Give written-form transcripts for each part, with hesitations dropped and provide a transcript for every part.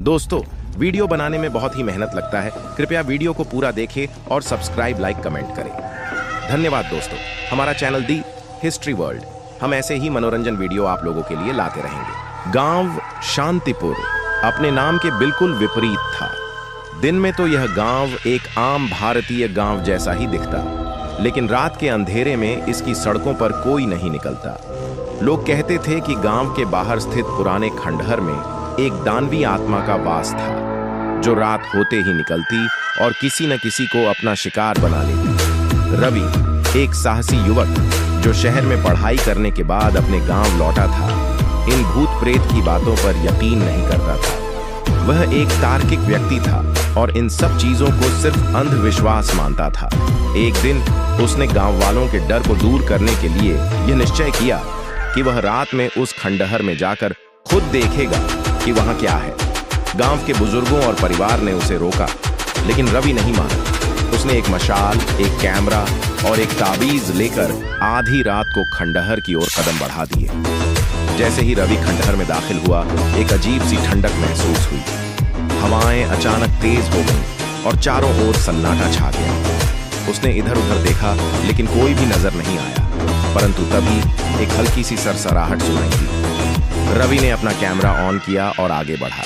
दोस्तों, वीडियो बनाने में बहुत ही मेहनत लगता है। कृपया वीडियो को पूरा देखें और सब्सक्राइब, लाइक, कमेंट करें। धन्यवाद दोस्तों। हमारा चैनल दी हिस्ट्री वर्ल्ड, हम ऐसे ही मनोरंजन वीडियो आप लोगों के लिए लाते रहेंगे। गांव शांतिपुर अपने नाम के बिल्कुल विपरीत था। दिन में तो यह गांव एक आम भारतीय गांव जैसा ही दिखता, लेकिन रात के अंधेरे में इसकी सड़कों पर कोई नहीं निकलता। लोग कहते थे कि गांव के बाहर स्थित पुराने खंडहर में एक दानवी आत्मा का वास था, जो रात होते ही निकलती और किसी न किसी को अपना शिकार बना लेती। रवि एक साहसी युवक जो शहर में पढ़ाई करने के बाद अपने गांव लौटा था, इन भूत प्रेत की बातों पर यकीन नहीं करता था। वह एक तार्किक व्यक्ति था और इन सब चीजों को सिर्फ अंधविश्वास मानता था। एक दिन उसने गांव वालों के डर को दूर करने के लिए यह निश्चय किया कि वह रात में उस खंडहर में जाकर खुद देखेगा कि वहां क्या है। गांव के बुजुर्गों और परिवार ने उसे रोका, लेकिन रवि नहीं माना। उसने एक मशाल, एक कैमरा और एक ताबीज लेकर आधी रात को खंडहर की ओर कदम बढ़ा दिए। जैसे ही रवि खंडहर में दाखिल हुआ, एक अजीब सी ठंडक महसूस हुई। हवाएं अचानक तेज हो गईं और चारों ओर सन्नाटा छा गया। उसने इधर उधर देखा, लेकिन कोई भी नजर नहीं आया। परंतु तभी एक हल्की सी सरसराहट सुनाई दी। रवि ने अपना कैमरा ऑन किया और आगे बढ़ा।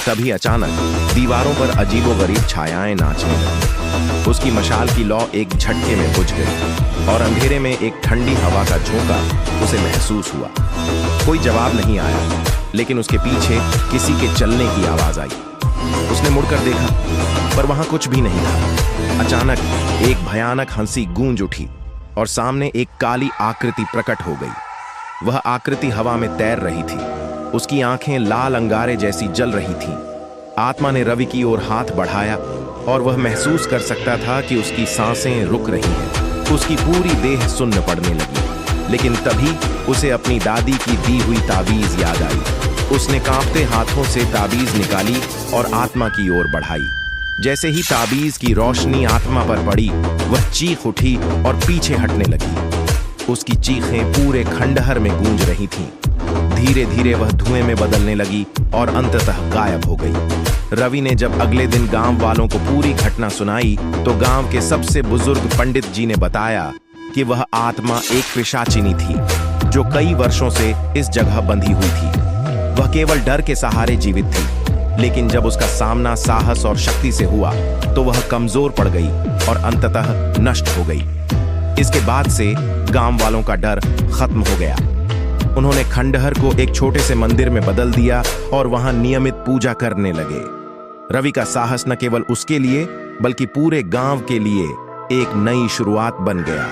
तभी अचानक दीवारों पर अजीबोगरीब छायाएं नाचने लगीं। उसकी मशाल की लौ एक झटके में बुझ गई और अंधेरे में एक ठंडी हवा का झोंका उसे महसूस हुआ। कोई जवाब नहीं आया, लेकिन उसके पीछे किसी के चलने की आवाज आई। उसने मुड़कर देखा, पर वहां कुछ भी नहीं था। अचानक एक भयानक हंसी गूंज उठी और सामने एक काली आकृति प्रकट हो गई। वह आकृति हवा में तैर रही थी। उसकी आंखें लाल अंगारे जैसी जल रही थीं। आत्मा ने रवि की ओर हाथ बढ़ाया और वह महसूस कर सकता था कि उसकी सांसें रुक रही हैं। उसकी पूरी देह सुन्न पड़ने लगी। लेकिन तभी उसे अपनी दादी की दी हुई ताबीज याद आई। उसने कांपते हाथों से ताबीज निकाली और आत्मा की ओर बढ़ाई। जैसे ही ताबीज की रोशनी आत्मा पर पड़ी, वह चीख उठी और पीछे हटने लगी। उसकी चीखें पूरे खंडहर में गूंज रही थीं। धीरे धीरे वह धुएं में बदलने लगी और अंततः गायब हो गई। रवि ने जब अगले दिन गांव वालों को पूरी घटना सुनाई, तो गांव के सबसे बुजुर्ग पंडित जी ने बताया कि वह आत्मा एक पिशाचिनी थी, जो कई वर्षों से इस जगह बंधी हुई थी। वह केवल डर के सहारे जीवित थी, लेकिन जब उसका सामना साहस और शक्ति से हुआ, तो वह कमजोर पड़ गई और अंततः नष्ट हो गई। इसके बाद से गांव वालों का डर खत्म हो गया। उन्होंने खंडहर को एक छोटे से मंदिर में बदल दिया और वहां नियमित पूजा करने लगे। रवि का साहस न केवल उसके लिए, बल्कि पूरे गांव के लिए एक नई शुरुआत बन गया।